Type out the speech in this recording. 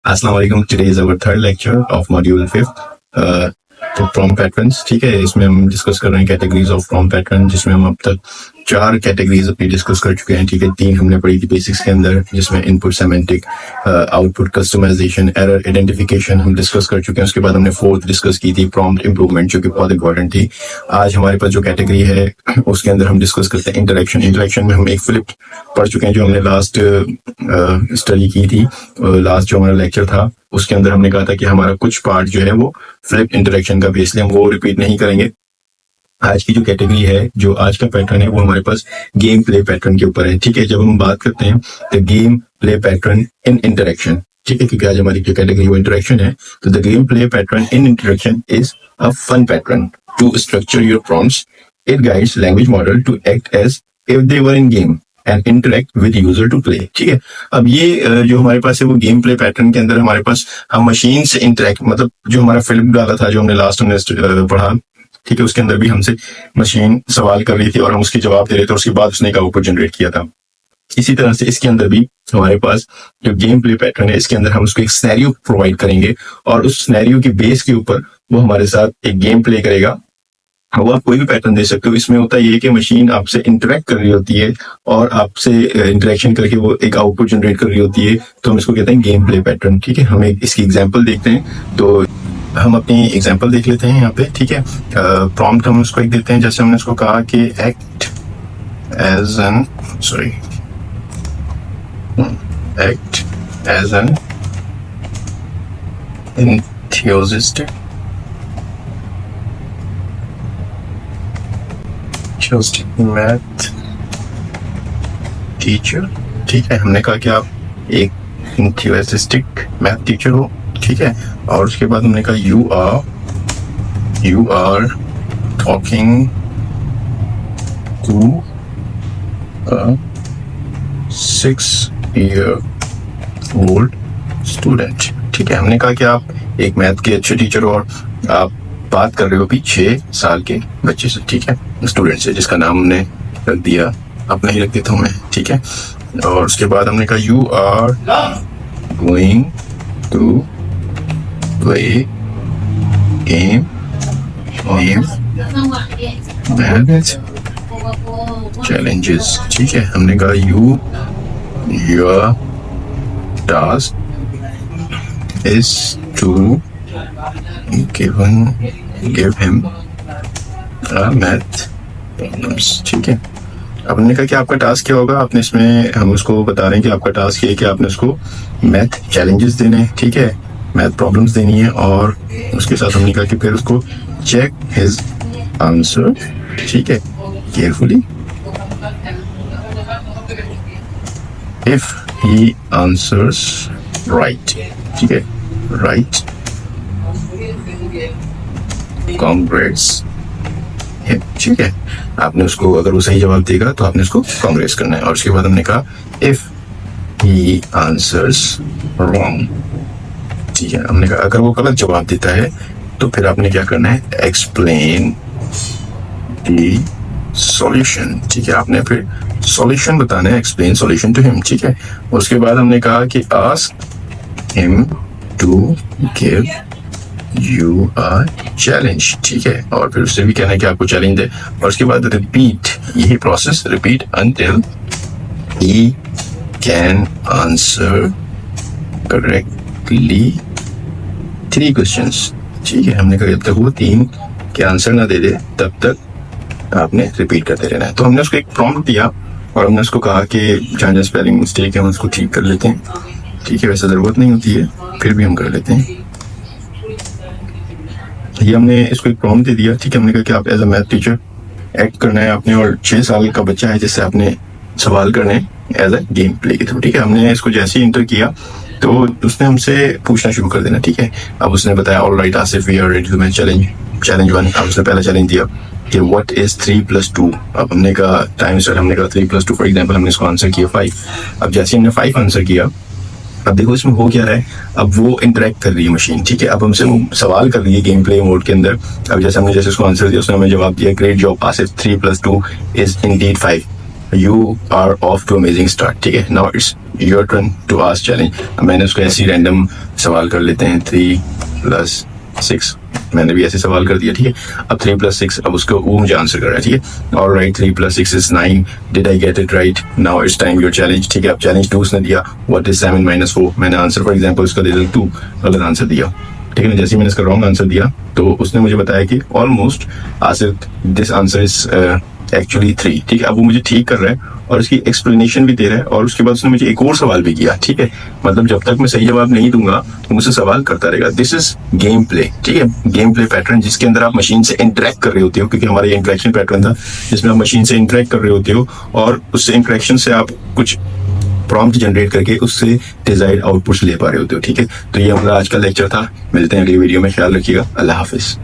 अस्सलाम वालेकुम। Today is our third lecture of module 5 तो प्रॉम्प्ट पैटर्न्स। ठीक है, इसमें हम डिस्कस कर रहे हैं कैटेगरीज ऑफ प्रॉम्प्ट पैटर्न, जिसमें हम अब तक 4 कैटेगरीज अपनी डिस्कस कर चुके हैं। ठीक है, 3 हमने पढ़ी थी बेसिक्स के अंदर, जिसमें input semantic, output customisation, error identification हम डिस्कस कर चुके हैं। उसके बाद हमने 4th डिस्कस की थी प्रॉम्प्ट इंप्रूवमेंट, जो कि बहुत इंपॉर्टेंट थी। आज हमारे पास जो कैटेगरी है उसके अंदर हम डिस्कस करते हैं इंटरेक्शन। इंटरेक्शन में हम एक फ्लिप पढ़ चुके हैं, जो हमने लास्ट स्टडी की थी। लास्ट जो हमारा लेक्चर था उसके अंदर हमने कहा था कि हमारा कुछ पार्ट जो है वो फ्लिप इंटरेक्शन का, इसलिए हम वो रिपीट नहीं करेंगे। आज की जो कैटेगरी है, जो आज का पैटर्न है, वो हमारे पास गेम प्ले पैटर्न के ऊपर है। ठीक है, जब हम बात करते हैं the game play pattern in interaction, ठीक है, क्योंकि आज हमारी जो कैटेगरी वो इंटरेक्शन है, तो the game play pattern in interaction is a fun pattern to structure your prompts. It guides language model to act as if they were in game and interact with user to play. ठीक है, अब ये जो हमारे पास है वो game play pattern के अंदर हमारे पास हम मशीन से इंटरेक्ट, मतलब जो हमारा फिल्म डाला था, जो हमने लास्ट में पढ़ा, ठीक है, उसके अंदर भी हमसे मशीन सवाल कर रही थी और हम उसके जवाब दे रहे थे, और उसके बाद उसने एक आउटपुट जनरेट किया था। इसी तरह से इसके अंदर भी हमारे पास जो गेम प्ले पैटर्न है, इसके अंदर हम उसको एक सिनेरियो प्रोवाइड करेंगे और उस सिनेरियो के बेस के ऊपर वो हमारे साथ एक गेम प्ले करेगा। वो आप कोई भी पैटर्न दे सकते हो। इसमें होता है ये कि मशीन आपसे इंटरेक्ट कर रही होती है और आपसे इंटरेक्शन करके वो एक आउटपुट जनरेट कर रही होती है, तो हम इसको कहते हैं गेम प्ले पैटर्न। ठीक है, हम एक इसकी एग्जांपल देखते हैं। तो हम अपनी एग्जांपल देख लेते हैं यहाँ पे। ठीक है, प्रॉम्प्ट हम उसको एक देते हैं, जैसे हमने उसको कहा कि act as an enthusiastic math teacher. ठीक है, हमने कहा कि आप एक इंथुसियास्टिक मैथ टीचर हो। ठीक है, और उसके बाद हमने कहा you are talking to a 6-year-old student. ठीक है, हमने कहा कि आप एक मैथ के अच्छे टीचर हो और आप बात कर रहे हो अभी 6 साल के बच्चे से। ठीक है, स्टूडेंट से, जिसका नाम हमने रख दिया, अपना ही रख देता हूँ मैं। ठीक है, और उसके बाद हमने कहा you are going to play game math challenges. ठीक है, हमने कहा your task is to give him a math problems। ठीक है, अब हमने कहा कि आपका टास्क क्या होगा। आपने इसमें हम उसको बता रहे हैं कि आपका टास्क ये है कि आपने उसको मैथ चैलेंजेस देने हैं। ठीक है, मैथ प्रॉब्लम्स देनी है, और उसके साथ हमने कहा कि फिर उसको चेक हिज आंसर। ठीक है, carefully. If he answers right, ठीक है, राइट, कांग्रेट्स। ठीक है, आपने उसको, अगर वो सही जवाब देगा तो आपने उसको कांग्रेस करना है। और उसके बाद हमने कहा इफ ही आंसर्स रॉन्ग। ठीक है, हमने कहा अगर वो गलत जवाब देता है तो फिर आपने क्या करना है, एक्सप्लेन द सॉल्यूशन। ठीक है, आपने फिर सॉल्यूशन बताना है, एक्सप्लेन सॉल्यूशन टू हिम। ठीक है, उसके बाद हमने कहा कि ask him to give you a challenge. ठीक है, और फिर उससे भी कहना है कि आपको चैलेंज दे। और उसके बाद रिपीट, यही process repeat until he can answer correctly 3 questions. ठीक है, हमने कहा जब तक वो 3 के आंसर ना दे दे तब तक आपने रिपीट करते रहना है। तो हमने उसको एक प्रॉम्प्ट दिया और हमने उसको कहा कि जहाँ स्पेलिंग मिस्टेक है हम उसको ठीक कर लेते हैं। ठीक है, वैसे जरूरत नहीं होती है, फिर भी हम कर लेते हैं। ये हमने इसको एक प्रॉम्प्ट दे दिया। ठीक है, हमने कहा कि आप as a math teacher act करना है आपने, और 6 साल का बच्चा है जिससे आपने सवाल करने एज अ गेम प्ले के थ्रू। ठीक है, हमने इसको जैसे ही इंटर किया तो उसने हमसे पूछना शुरू कर देना। ठीक है, अब उसने बताया all right Asif we are ready to match challenge 1। अब उसने पहला चैलेंज दिया कि व्हाट इज 3 + 2। अब हमने कहा टाइम स्टार्ट, हमने कहा 3 + 2 फॉर एग्जांपल, हमने इसको आंसर किया 5। अब जैसे हमने 5 आंसर किया, अब देखो इसमें हो क्या रहा है, अब वो इंटरेक्ट कर रही है मशीन। ठीक है, अब हमसे वो सवाल कर रही है गेम प्ले मोड के अंदर। अब जैसे हमने उसको आंसर दिया, उसने हमें जवाब दिया great job Asif, 3 + 2 is indeed 5, you are off to amazing start. ठीक है, now it's your turn to ask challenge. मैंने उसको ऐसे ही रैंडम सवाल कर लेते हैं, 3+6 मैंने भी ऐसे सवाल कर दिया, ठीक है। अब 3+6, अब उसको वो मुझे आंसर कर रहा है, ठीक है। Alright, 3+6 is 9, did I get it right, now it's time your challenge, ठीक है। अब चैलेंज 2 उसने दिया, व्हाट इज 7 - 4, मैंने आंसर फॉर एग्जांपल उसका दे दिया 2, गलत आंसर दिया, ठीक है ना। जैसे ही मैंने इसका रॉन्ग आंसर दिया तो उसने मुझे बताया कि almost Asif this answer is actually 3, ठीक है। अब वो मुझे ठीक कर रहा है और उसकी एक्सप्लेनेशन भी दे रहा है, और उसके बाद उसने मुझे एक और सवाल भी किया, ठीक है। मतलब जब तक मैं सही जवाब नहीं दूंगा तो मुझसे सवाल करता रहेगा। दिस इज गेम प्ले, ठीक है, गेम प्ले पैटर्न, जिसके अंदर आप मशीन से इंटरेक्ट कर रहे होते हो, क्योंकि हमारा ये इंटरेक्शन पैटर्न था जिसमें आप मशीन से इंटरेक्ट कर रहे होते हो और उससे इंटरेक्शन से आप कुछ प्रॉम्प्ट जनरेट करके उससे डिजायर्ड आउटपुट्स ले पा रहे होते हो, ठीक है। तो ये हमारा आज का लेक्चर था, मिलते हैं अगली वीडियो में, ख्याल रखिएगा, अल्लाह हाफिज।